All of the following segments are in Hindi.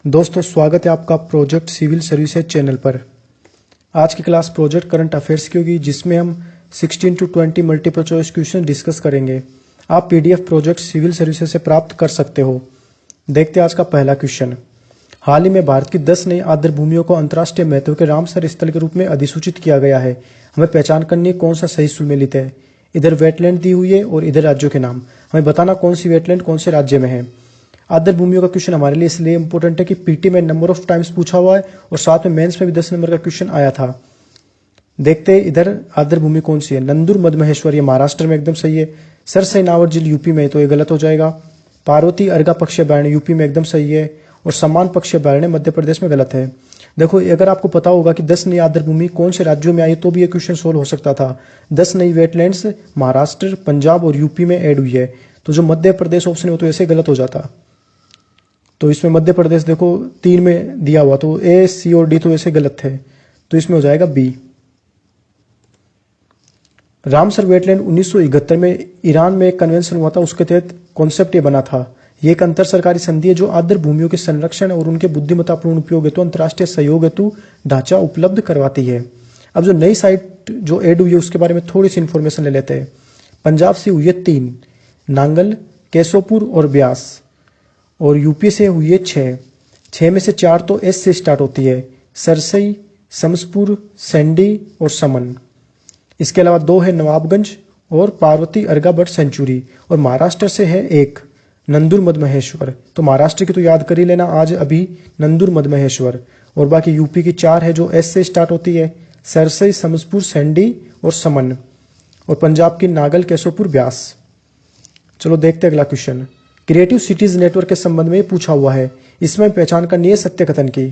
दोस्तों स्वागत है आपका प्रोजेक्ट सिविल सर्विसेज चैनल पर। आज की क्लास प्रोजेक्ट करंट अफेयर्स की होगी, जिसमें हम 16 to 20 multiple choice question discuss करेंगे। आप पीडीएफ प्रोजेक्ट सिविल सर्विसेज से प्राप्त कर सकते हो। देखते हैं आज का पहला क्वेश्चन। हाल ही में भारत की 10 नई आर्द्र भूमियों को अंतर्राष्ट्रीय महत्व के रामसर स्थल के रूप में अधिसूचित किया गया है। हमें पहचान करनी है कौन सा सही सुमेलित है। इधर वेटलैंड दी हुई है और इधर राज्यों के नाम। हमें बताना कौन सी वेटलैंड कौन से राज्य में है। आर्द्र भूमियों का क्वेश्चन हमारे लिए इसलिए इंपॉर्टेंट है कि पीटी में नंबर ऑफ टाइम्स पूछा हुआ है और साथ में मेंस में भी 10 नंबर का क्वेश्चन आया था। देखते हैं इधर आर्द्र भूमि कौन सी है। नंदुर मध्य महेश्वर ये महाराष्ट्र में एकदम सही है। सरसई नावर झील यूपी में, तो ये गलत हो जाएगा। पार्वती अर्गा पक्षी अभयारण्य यूपी में एकदम सही है और सम्मान पक्षी अभयारण्य मध्य प्रदेश में गलत है। देखो अगर आपको पता होगा कि 10 नई आर्द्र भूमि कौन से राज्यों में आई तो भी ये क्वेश्चन सोल्व हो सकता था। 10 नई वेटलैंड्स महाराष्ट्र, पंजाब और यूपी में ऐड हुई है, तो जो मध्य प्रदेश ऑप्शन है वो तो ऐसे गलत हो जाता। तो इसमें मध्य प्रदेश देखो 3 में दिया हुआ, तो ए, सी और डी तो ऐसे गलत थे, तो इसमें हो जाएगा बी। रामसर वेटलैंड 1971 में ईरान में एक कन्वेंशन हुआ था, उसके तहत कॉन्सेप्ट ये बना था। ये एक अंतर सरकारी संधि है जो आर्द्र भूमियों के संरक्षण और उनके बुद्धिमत्तापूर्ण उपयोग हेतु अंतर्राष्ट्रीय सहयोग हेतु ढांचा उपलब्ध करवाती है। अब जो नई साइट जो ऐड हुई है उसके बारे में थोड़ी सी इंफॉर्मेशन ले लेते हैं। पंजाब से हुई है 3, नांगल, केशोपुर और ब्यास, और यूपी से हुई है 6 में से 4 तो एस से स्टार्ट होती है, सरसई, शमसपुर, सैंडी और समन। इसके अलावा 2 है नवाबगंज और पार्वती अर्गा बट सेंचुरी, और महाराष्ट्र से है 1 नंदुर मध्य महेश्वर। तो महाराष्ट्र की तो याद कर ही लेना आज अभी, नंदुर मध्य महेश्वर। और बाकी यूपी की 4 है जो एस से स्टार्ट होती है, सरसई, शमसपुर, सैंडी और समन, और पंजाब की नागल, केशोपुर, ब्यास। चलो देखते हैं अगला क्वेश्चन। क्रिएटिव सिटीज नेटवर्क के संबंध में पूछा हुआ है। इसमें पहचान करनी है सत्य कथन की।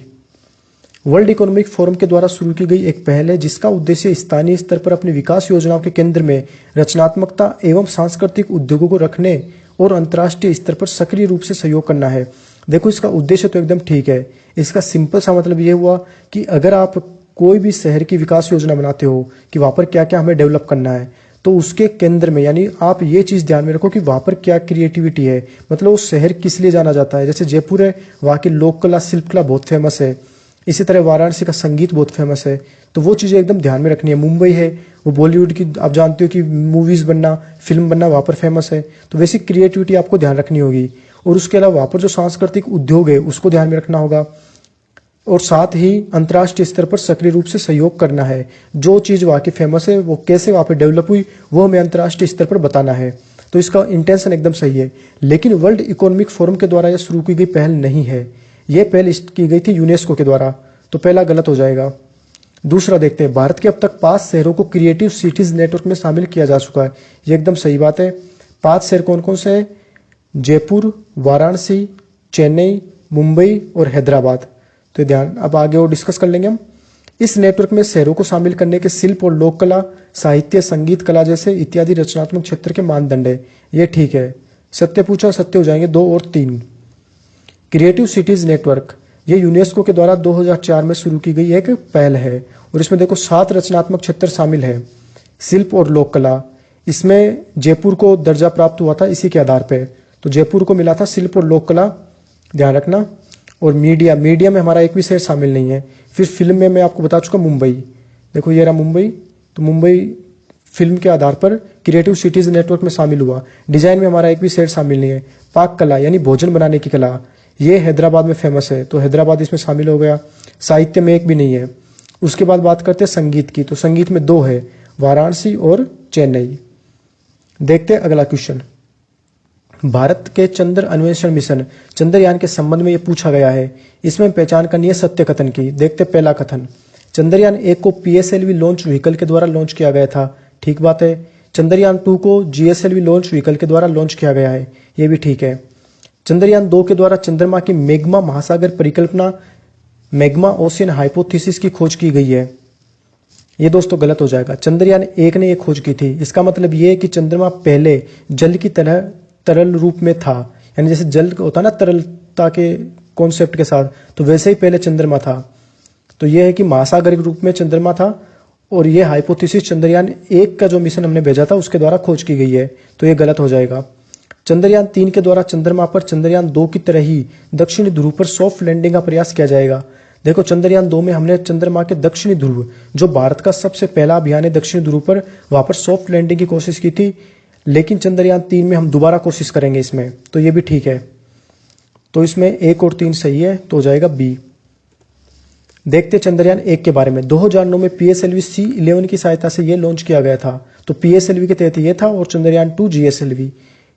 वर्ल्ड इकोनॉमिक फोरम के द्वारा शुरू की गई एक पहल है जिसका उद्देश्य स्थानीय स्तर पर अपनी विकास योजनाओं के केंद्र में रचनात्मकता एवं सांस्कृतिक उद्योगों को रखने और अंतर्राष्ट्रीय स्तर पर सक्रिय रूप से सहयोग करना है। देखो इसका उद्देश्य तो एकदम ठीक है। इसका सिंपल सा मतलब ये हुआ कि अगर आप कोई भी शहर की विकास योजना बनाते हो कि वहां पर क्या क्या हमें डेवलप करना है, तो उसके केंद्र में यानी आप ये चीज ध्यान में रखो कि वहां पर क्या क्रिएटिविटी है, मतलब वो शहर किस लिए जाना जाता है। जैसे जयपुर है, वहां की लोक कला, शिल्प कला बहुत फेमस है। इसी तरह वाराणसी का संगीत बहुत फेमस है, तो वो चीजें एकदम ध्यान में रखनी है। मुंबई है, वो बॉलीवुड की आप जानते हो कि मूवीज बनना, फिल्म बनना वहां पर फेमस है, तो वैसी क्रिएटिविटी आपको ध्यान रखनी होगी। और उसके अलावा वहां पर जो सांस्कृतिक उद्योग है उसको ध्यान में रखना होगा, और साथ ही अंतर्राष्ट्रीय स्तर पर सक्रिय रूप से सहयोग करना है। जो चीज वहां की फेमस है वो कैसे वहां पर डेवलप हुई वो हमें अंतर्राष्ट्रीय स्तर पर बताना है। तो इसका इंटेंशन एकदम सही है। लेकिन वर्ल्ड इकोनॉमिक फोरम के द्वारा यह शुरू की गई पहल नहीं है, यह पहल की गई थी यूनेस्को के द्वारा, तो पहला गलत हो जाएगा। दूसरा देखते हैं। भारत के अब तक 5 शहरों को क्रिएटिव सिटीज नेटवर्क में शामिल किया जा चुका है। यह एकदम सही बात है। 5 शहर कौन कौन से है? जयपुर, वाराणसी, चेन्नई, मुंबई और हैदराबाद। तो ध्यान, अब आगे और डिस्कस कर लेंगे हम। इस नेटवर्क में शहरों को शामिल करने के शिल्प और लोक कला, साहित्य, संगीत कला जैसे इत्यादि रचनात्मक क्षेत्र के मानदंड है। ये ठीक है। सत्य पूछा, सत्य हो जाएंगे 2 और 3। क्रिएटिव सिटीज नेटवर्क ये यूनेस्को के द्वारा 2004 में शुरू की गई एक पहल है, और इसमें देखो 7 रचनात्मक क्षेत्र शामिल है। शिल्प और लोक कला, इसमें जयपुर को दर्जा प्राप्त हुआ था इसी के आधार पे, तो जयपुर को मिला था शिल्प और लोक कला, ध्यान रखना। और मीडिया में हमारा एक भी शहर शामिल नहीं है। फिर फिल्म में मैं आपको बता चुका मुंबई, देखो ये रहा मुंबई, तो मुंबई फिल्म के आधार पर क्रिएटिव सिटीज नेटवर्क में शामिल हुआ। डिजाइन में हमारा एक भी शहर शामिल नहीं है। पाक कला यानी भोजन बनाने की कला, ये हैदराबाद में फेमस है, तो हैदराबाद इसमें शामिल हो गया। साहित्य में एक भी नहीं है। उसके बाद बात करते हैं संगीत की, तो संगीत में 2 है, वाराणसी और चेन्नई। देखते हैं अगला क्वेश्चन। भारत के चंद्र अन्वेषण मिशन चंद्रयान के संबंध में यह पूछा गया है। इसमें पहचान करनी है सत्य कथन की। देखते पहला कथन। चंद्रयान 1 को पीएसएलवी लॉन्च व्हीकल के द्वारा लॉन्च किया गया था, ठीक बात है। चंद्रयान 2 को जीएसएलवी लॉन्च व्हीकल के द्वारा लॉन्च किया गया है, यह भी ठीक है। चंद्रयान 2 के द्वारा चंद्रमा की मैग्मा महासागर परिकल्पना, मैग्मा ओशियन हाइपोथेसिस की खोज की गई है, ये दोस्तों गलत हो जाएगा। चंद्रयान 1 ने यह खोज की थी। इसका मतलब यह है कि चंद्रमा पहले जल की तरह तरल रूप में था, यानी जैसे जल होता ना तरलता के कॉन्सेप्ट के साथ, तो वैसे ही पहले चंद्रमा था। तो यह है कि महासागर के रूप में चंद्रमा था, और यह हाइपोथेसिस चंद्रयान 1 का जो मिशन हमने भेजा था उसके द्वारा खोज की गई है, तो यह गलत हो जाएगा। चंद्रयान-3 के द्वारा चंद्रमा पर चंद्रयान-2 की तरह ही दक्षिणी ध्रुव पर सॉफ्ट लैंडिंग का प्रयास किया जाएगा। देखो, चंद्रयान-2 में हमने चंद्रमा के दक्षिणी ध्रुव, जो भारत का सबसे पहला अभियान है दक्षिणी ध्रुव पर, वहां पर सॉफ्ट लैंडिंग की कोशिश की थी। लेकिन चंद्रयान-3 में हम दोबारा कोशिश करेंगे इसमें, तो ये भी ठीक है। तो इसमें 1 और 3 सही है, तो हो जाएगा बी। देखते चंद्रयान-1 के बारे में। 2009 में PSLV C11 की सहायता से यह लॉन्च किया गया था। तो PSLV के तहत ये था, और चंद्रयान-2 GSLV।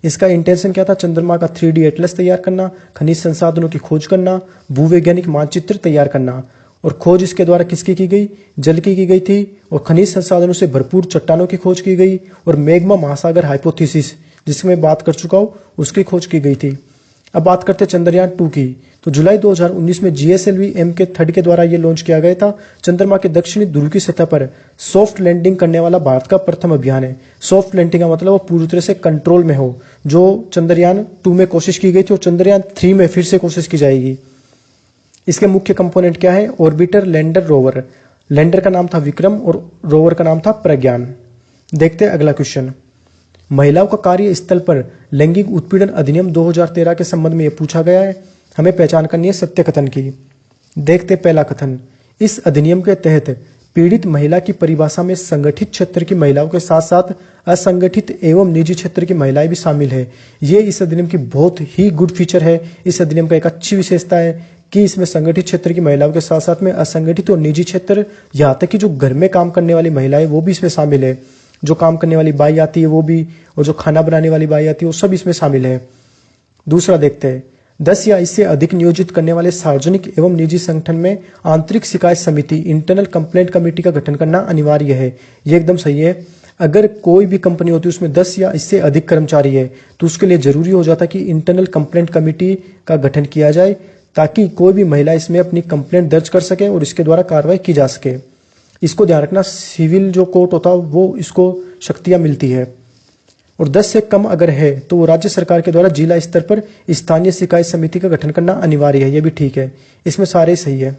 इसका इंटेंशन क्या था? चंद्रमा का 3D एटलस तैयार करना, खनिज संसाधनों की खोज करना, भूवैज्ञानिक मानचित्र तैयार करना। और खोज इसके द्वारा किसकी की गई? जल की गई थी, और खनिज संसाधनों से भरपूर चट्टानों की खोज की गई, और मैग्मा महासागर हाइपोथेसिस, जिसकी मैं बात कर चुका हूं, उसकी खोज की गई थी। अब बात करते हैं चंद्रयान-2 की। तो जुलाई 2019 में GSLV M3 के द्वारा यह लॉन्च किया गया था। चंद्रमा के दक्षिणी ध्रुव की सतह पर सॉफ्ट लैंडिंग करने वाला भारत का प्रथम अभियान है। सॉफ्ट लैंडिंग का मतलब वो पूरी तरह से कंट्रोल में हो, जो चंद्रयान-2 में कोशिश की गई थी और चंद्रयान-3 में फिर से कोशिश की जाएगी। इसके मुख्य कंपोनेंट क्या है? Orbiter, lander, rover. लैंडर का नाम था विक्रम और रोवर का नाम था प्रज्ञान। देखते हैं अगला क्वेश्चन। महिलाओं का कार्य स्थल पर लैंगिक उत्पीड़न अधिनियम 2013 के संबंध में यह पूछा गया है। हमें पहचान करनी है सत्य कथन की। देखते पहला कथन। इस अधिनियम के तहत पीड़ित महिला की परिभाषा में संगठित क्षेत्र की महिलाओं के साथ साथ असंगठित एवं निजी क्षेत्र की महिलाएं भी शामिल है। ये इस अधिनियम की बहुत ही गुड फीचर है। इस अधिनियम का एक अच्छी विशेषता है कि इसमें संगठित क्षेत्र की महिलाओं के साथ साथ में असंगठित और निजी क्षेत्र, यहाँ तक कि जो घर में काम करने वाली महिलाएं वो भी इसमें शामिल है। जो काम करने वाली बाई आती है वो भी, और जो खाना बनाने वाली बाई आती है वो सब इसमें शामिल है। दूसरा देखते हैं। 10 या इससे अधिक नियोजित करने वाले सार्वजनिक एवं निजी संगठन में आंतरिक शिकायत समिति, इंटरनल कंप्लेंट कमेटी का गठन करना अनिवार्य है। ये एकदम सही है। अगर कोई भी कंपनी होती है उसमें 10 या इससे अधिक कर्मचारी है तो उसके लिए जरूरी हो जाता है कि इंटरनल कंप्लेंट कमेटी का गठन किया जाए, ताकि कोई भी महिला इसमें अपनी कंप्लेंट दर्ज कर सके और इसके द्वारा कार्रवाई की जा सके। इसको ध्यान रखना, सिविल जो कोर्ट होता है वो इसको शक्तियां मिलती है। और 10 से कम अगर है तो वो राज्य सरकार के द्वारा जिला स्तर पर स्थानीय शिकायत समिति का गठन करना अनिवार्य है। ये भी ठीक है। इसमें सारे सही है।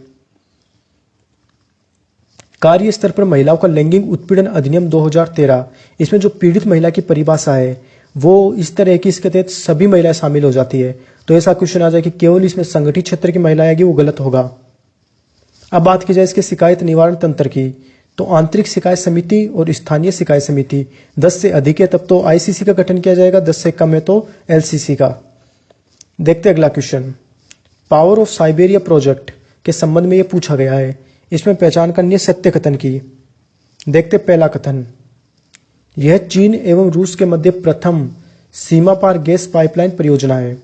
कार्य स्तर पर महिलाओं का लैंगिक उत्पीड़न अधिनियम 2013, इसमें जो पीड़ित महिला की परिभाषा है वो इस तरह की, इसके तहत सभी महिलाएं शामिल हो जाती है। तो ऐसा क्वेश्चन आ जाए कि केवल इसमें संगठित क्षेत्र की महिलाएं आएगी, वो गलत होगा। अब बात की जाए इसके शिकायत निवारण तंत्र की, तो आंतरिक शिकायत समिति और स्थानीय शिकायत समिति 10 से अधिक है तब तो ICC का गठन किया जाएगा, 10 से कम है तो LCC का। देखते अगला question. Power of Siberia project के संबंध में यह पूछा गया है। इसमें पहचान करनी है सत्य कथन की। देखते पहला कथन। यह चीन एवं रूस के मध्य प्रथम सीमा पार गैस पाइपलाइन परियोजना है।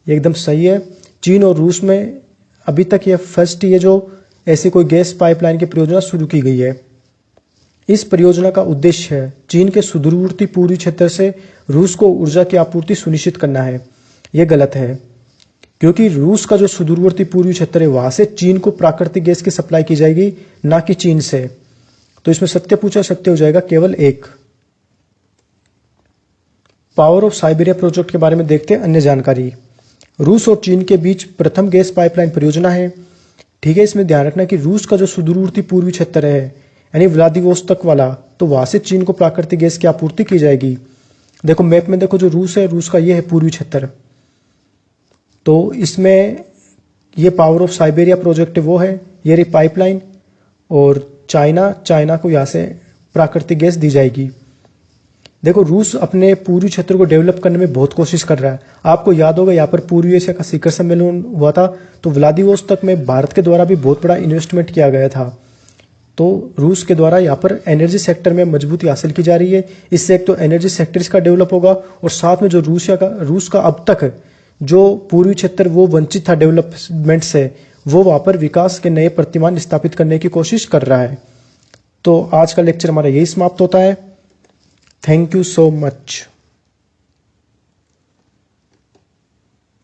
एकदम सही है। चीन और रूस में अभी तक यह फर्स्ट ये जो ऐसी कोई गैस पाइपलाइन की परियोजना शुरू की गई है। इस परियोजना का उद्देश्य है चीन के सुदूरवर्ती पूर्वी क्षेत्र से रूस को ऊर्जा की आपूर्ति सुनिश्चित करना है। यह गलत है, क्योंकि रूस का जो सुदूरवर्ती पूर्वी क्षेत्र है वहां से चीन को प्राकृतिक गैस की सप्लाई की जाएगी, ना कि चीन से। तो इसमें सत्य पूछा, सत्य हो जाएगा केवल 1। पावर ऑफ साइबेरिया प्रोजेक्ट के बारे में देखते हैं अन्य जानकारी। रूस और चीन के बीच प्रथम गैस पाइपलाइन परियोजना है। ठीक है। इसमें ध्यान रखना कि रूस का जो सुदूरवर्ती पूर्वी क्षेत्र है यानी व्लादिवोस्तोक वाला, तो वहां से चीन को प्राकृतिक गैस की आपूर्ति की जाएगी। देखो मैप में देखो, जो रूस है, रूस का ये है पूर्वी क्षेत्र। तो इसमें ये पावर ऑफ साइबेरिया प्रोजेक्ट वो है, ये रही पाइपलाइन। और चाइना को यहाँ से प्राकृतिक गैस दी जाएगी। देखो रूस अपने पूर्वी क्षेत्र को डेवलप करने में बहुत कोशिश कर रहा है। आपको याद होगा यहाँ पर पूर्वी एशिया का शिखर सम्मेलन हुआ था, तो व्लादिवोस्तोक में भारत के द्वारा भी बहुत बड़ा इन्वेस्टमेंट किया गया था। तो रूस के द्वारा यहाँ पर एनर्जी सेक्टर में मजबूती हासिल की जा रही है। इससे एक तो एनर्जी सेक्टर इसका डेवलप होगा, और साथ में जो रूस का अब तक जो पूर्वी क्षेत्र वो वंचित था डेवलपमेंट से, वो वहाँ पर विकास के नए प्रतिमान स्थापित करने की कोशिश कर रहा है। तो आज का लेक्चर हमारा यही समाप्त होता है। Thank you so much.